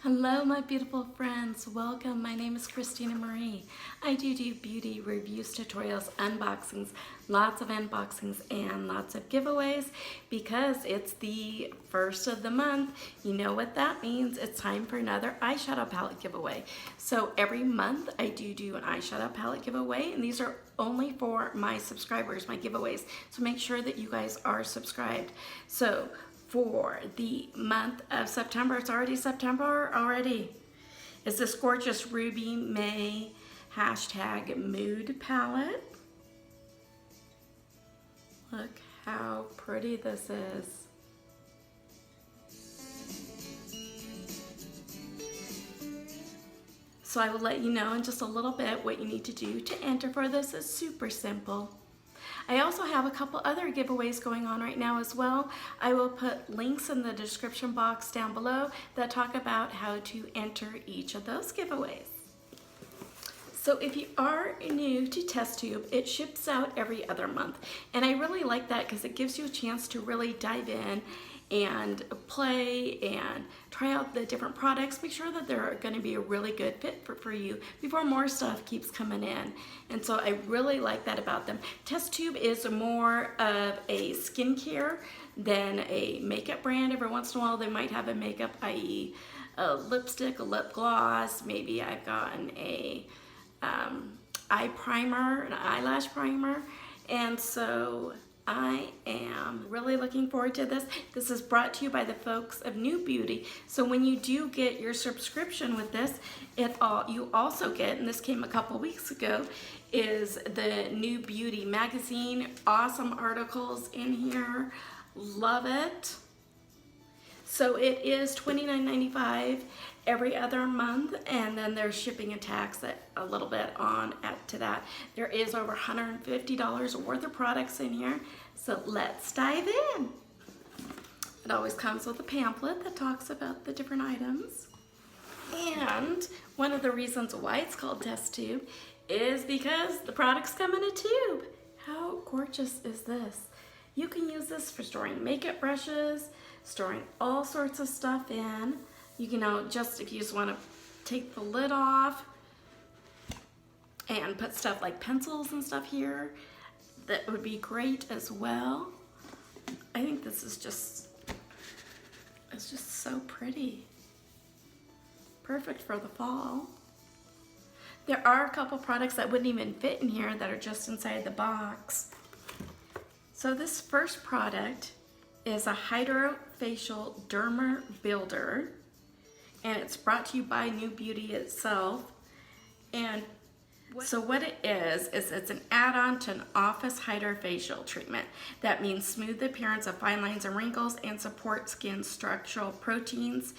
Hello my beautiful friends, welcome. My name is Christina Marie. I do beauty reviews, tutorials, unboxings, lots of unboxings and lots of giveaways because it's the first of the month. You know what that means. It's time for another eyeshadow palette giveaway. So every month I do an eyeshadow palette giveaway, and these are only for my subscribers, my giveaways. So make sure that you guys are subscribed. So for the month of September, it's already September already, is this gorgeous Ruby May #mood palette. Look how pretty this is. So I will let you know in just a little bit what you need to do to enter for this. It's super simple. I also have a couple other giveaways going on right now as well. I will put links in the description box down below that talk about how to enter each of those giveaways. So if you are new to TestTube, it ships out every other month. And I really like that because it gives you a chance to really dive in and play and try out the different products. Make sure that they're going to be a really good fit for you before more stuff keeps coming in. And so I really like that about them. TestTube is more of a skincare than a makeup brand. Every once in a while they might have a makeup, i.e. a lipstick, a lip gloss. Maybe I've gotten a eye primer, an eyelash primer. And so I am really looking forward to this. This is brought to you by the folks of New Beauty. So when you do get your subscription with this, you also get, and this came a couple weeks ago, is the New Beauty magazine. Awesome articles in here. Love it. So it is $29.95 every other month, and then there's shipping and tax that a little bit on to that. There is over $150 worth of products in here, so let's dive in. It always comes with a pamphlet that talks about the different items. And one of the reasons why it's called TestTube is because the products come in a tube. How gorgeous is this? You can use this for storing makeup brushes, storing all sorts of stuff in. You can, just if you just want to take the lid off and put stuff like pencils and stuff here, that would be great as well. I think this is it's just so pretty. Perfect for the fall. There are a couple products that wouldn't even fit in here that are just inside the box. So this first product is a HYDRAFACIAL DERMABUILDER, and it's brought to you by New Beauty itself. And so what it is it's an add-on to an office HYDRAFACIAL treatment. That means smooth the appearance of fine lines and wrinkles and support skin structural proteins,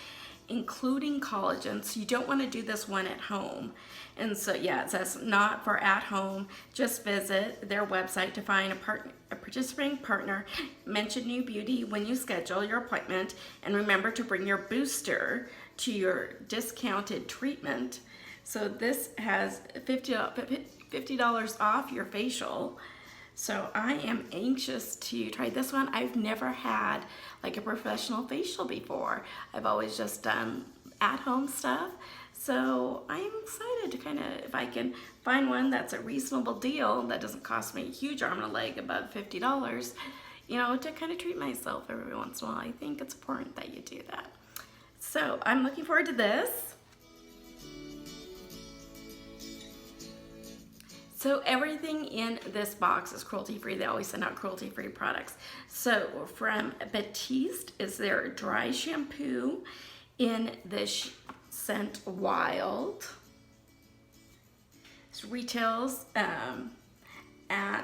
including collagen. So you don't want to do this one at home. And so yeah, it says not for at home. Just visit their website to find a participating partner. Mention New Beauty when you schedule your appointment, and remember to bring your booster to your discounted treatment. So this has $50 off your facial. So I am anxious to try this one. I've never had like a professional facial before. I've always just done at-home stuff. So I'm excited to if I can find one that's a reasonable deal that doesn't cost me a huge arm and a leg above $50, to kind of treat myself every once in a while. I think it's important that you do that. So I'm looking forward to this. So everything in this box is cruelty-free. They always send out cruelty-free products. So from Batiste is their dry shampoo in the scent Wild. It retails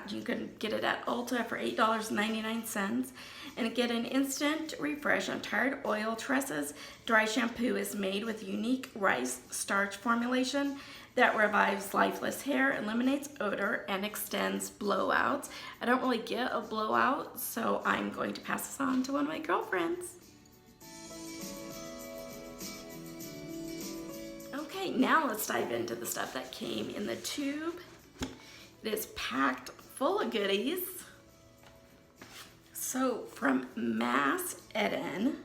you can get it at Ulta for $8.99 and get an instant refresh on tired oil tresses. Dry shampoo is made with unique rice starch formulation that revives lifeless hair, eliminates odor, and extends blowouts. I don't really get a blowout, so I'm going to pass this on to one of my girlfriends. Okay, now let's dive into the stuff that came in the tube. It is packed full of goodies. So from Mass Eden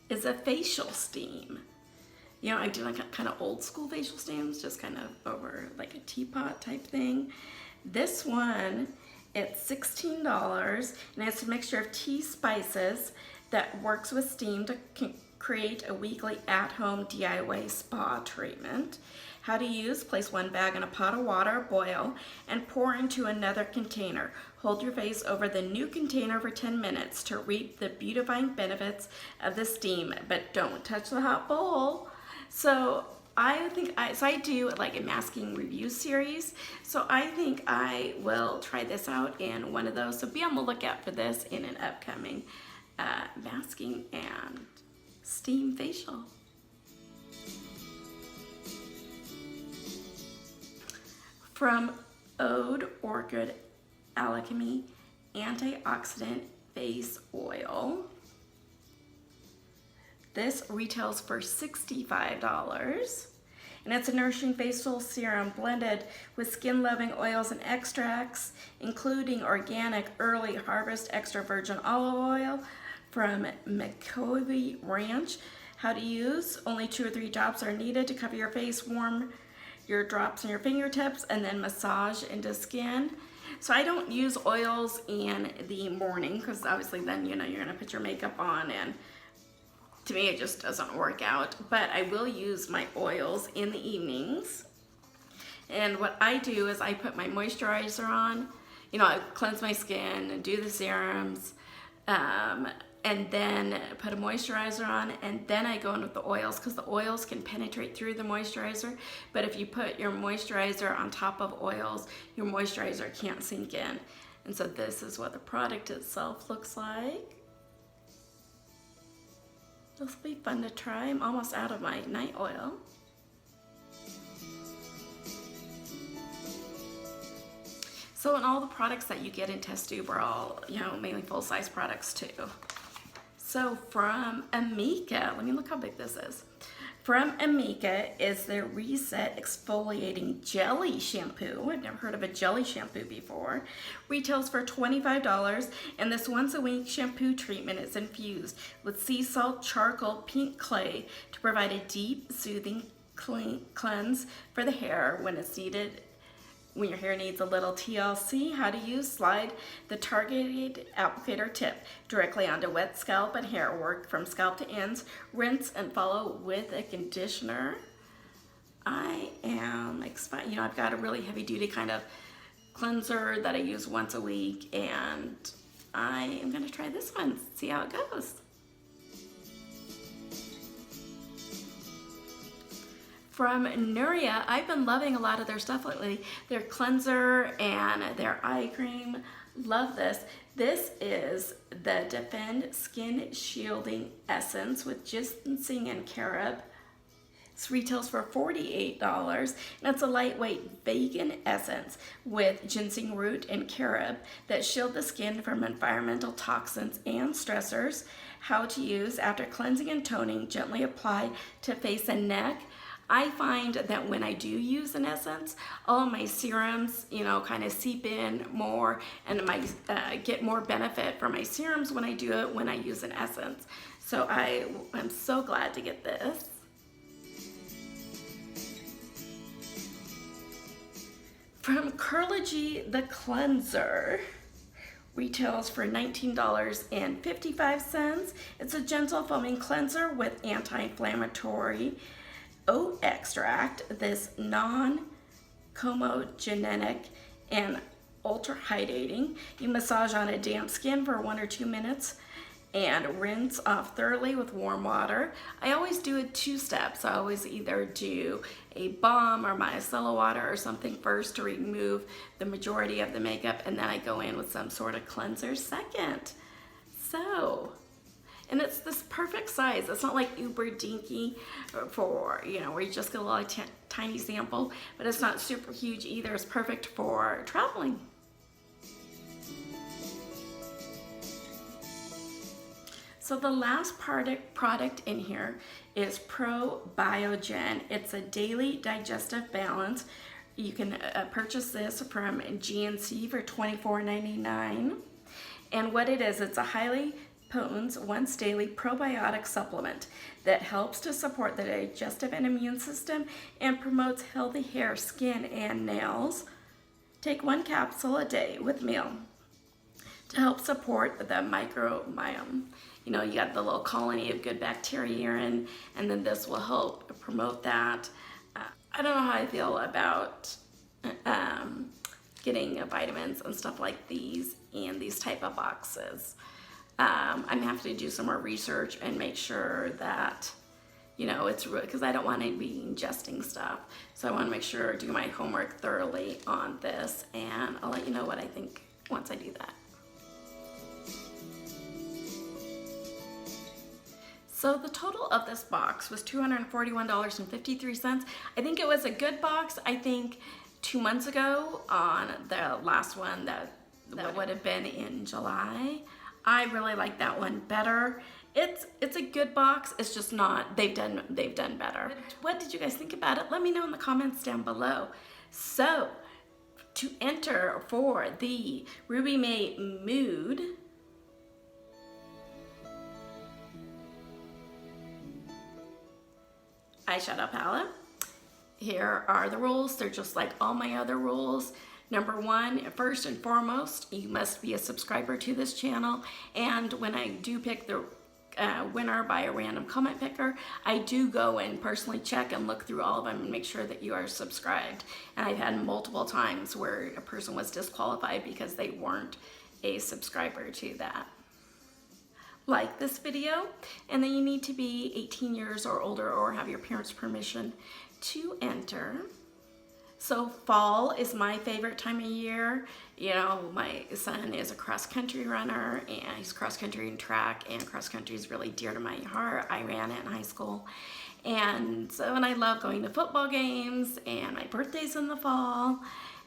is a facial steam. You know, I do like kind of old school facial steams, just kind of over like a teapot type thing. This one, it's $16, and it's a mixture of tea spices that works with steam to create a weekly at-home DIY spa treatment. How to use: place one bag in a pot of water, boil, and pour into another container. Hold your face over the new container for 10 minutes to reap the beautifying benefits of the steam, but don't touch the hot bowl. So I do like a masking review series, so I think I will try this out in one of those. So be on the lookout for this in an upcoming masking and steam facial. From Ode Orchid Alchemy Antioxidant Face Oil. This retails for $65, and it's a nourishing facial serum blended with skin-loving oils and extracts, including organic early harvest extra virgin olive oil from McCovey Ranch. How to use: only 2 or 3 drops are needed to cover your face. Warm your drops in your fingertips and then massage into skin. So I don't use oils in the morning because obviously then, you know, you're gonna put your makeup on, and to me it just doesn't work out. But I will use my oils in the evenings. And what I do is I put my moisturizer on, you know, I cleanse my skin and do the serums, and then put a moisturizer on, and then I go in with the oils, because the oils can penetrate through the moisturizer. But if you put your moisturizer on top of oils, your moisturizer can't sink in. And so this is what the product itself looks like. This will be fun to try. I'm almost out of my night oil. So, and all the products that you get in TestTube are all, you know, mainly full-size products too. So from Amika, let me look how big this is. From Amika is their Reset Exfoliating Jelly Shampoo. I've never heard of a jelly shampoo before. Retails for $25, and this once-a-week shampoo treatment is infused with sea salt, charcoal, pink clay to provide a deep, soothing cleanse for the hair when it's needed. When your hair needs a little TLC. How to use: slide the targeted applicator tip directly onto wet scalp and hair. Work from scalp to ends. Rinse and follow with a conditioner. I am excited. You know, I've got a really heavy duty kind of cleanser that I use once a week, and I am going to try this one, see how it goes. From Nuria, I've been loving a lot of their stuff lately. Their cleanser and their eye cream. Love this. This is the Defend Skin Shielding Essence with ginseng and carob. This retails for $48, and it's a lightweight vegan essence with ginseng root and carob that shield the skin from environmental toxins and stressors. How to use: after cleansing and toning, gently apply to face and neck. I find that when I do use an essence, all of my serums, you know, kind of seep in more, and my get more benefit from my serums when I do it when I use an essence. So I'm so glad to get this. From CUROLOGY, the cleanser retails for $19.55. It's a gentle foaming cleanser with anti-inflammatory oat extract. This non-comedogenic and ultra hydrating. You massage on a damp skin for 1 or 2 minutes and rinse off thoroughly with warm water. I always do it 2 steps. I always either do a balm or micellar water or something first to remove the majority of the makeup, and then I go in with some sort of cleanser second. So, and it's this perfect size. It's not like uber dinky for, you know, where you just get a little tiny sample, but it's not super huge either. It's perfect for traveling. So the last product in here is Probiogen. It's a daily digestive balance. You can purchase this from GNC for $24.99. And what it is, it's a highly Potent's once daily probiotic supplement that helps to support the digestive and immune system and promotes healthy hair, skin, and nails. Take 1 capsule a day with meal to help support the microbiome. You know, you got the little colony of good bacteria in, and then this will help promote that. I don't know how I feel about getting vitamins and stuff like these in these type of boxes. I'm gonna have to do some more research and make sure that, you know, it's real, because I don't want to be ingesting stuff. So I want to make sure, do my homework thoroughly on this, and I'll let you know what I think once I do that. So the total of this box was $241.53. I think it was a good box. I think 2 months ago on the last one that would have been in July, I really like that one better. It's a good box. It's just not, they've done better. What did you guys think about it? Let me know in the comments down below. So to enter for the Ruby May Mood eyeshadow palette, here are the rules. They're just like all my other rules. Number 1, first and foremost, you must be a subscriber to this channel. And when I do pick the winner by a random comment picker, I do go and personally check and look through all of them and make sure that you are subscribed. And I've had multiple times where a person was disqualified because they weren't a subscriber to that. Like this video, and then you need to be 18 years or older or have your parents' permission to enter. So fall is my favorite time of year. You know, my son is a cross-country runner, and he's cross-country and track, and cross-country is really dear to my heart. I ran it in high school. And I love going to football games, and my birthday's in the fall,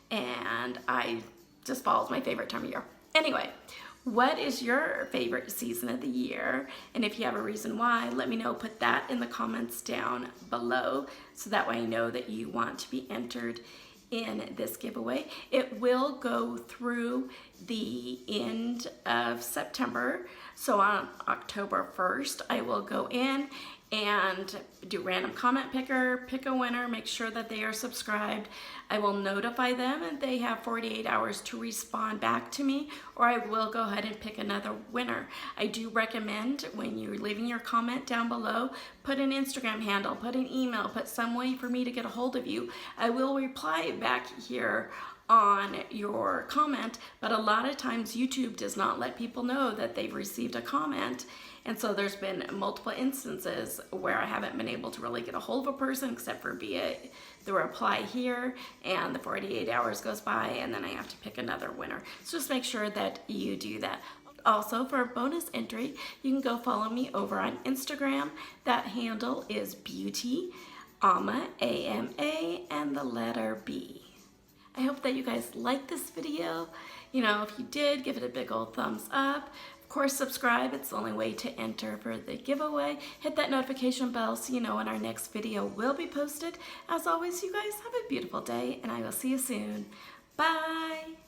and fall is my favorite time of year. Anyway, what is your favorite season of the year? And if you have a reason why, let me know. Put that in the comments down below so that way I know that you want to be entered in this giveaway. It will go through the end of September. So on October 1st, I will go in and do random comment picker, pick a winner, make sure that they are subscribed. I will notify them and they have 48 hours to respond back to me, or I will go ahead and pick another winner. I do recommend when you're leaving your comment down below, put an Instagram handle, put an email, put some way for me to get a hold of you. I will reply back here on your comment, but a lot of times YouTube does not let people know that they've received a comment. And so there's been multiple instances where I haven't been able to really get a hold of a person except for via the reply here, and the 48 hours goes by and then I have to pick another winner. So just make sure that you do that. Also, for a bonus entry, you can go follow me over on Instagram. That handle is beautyamab, A-M-A, and the letter B. I hope that you guys liked this video. You know, if you did, give it a big old thumbs up. Of course, subscribe. It's the only way to enter for the giveaway. Hit that notification bell so you know when our next video will be posted. As always, you guys have a beautiful day, and I will see you soon. Bye.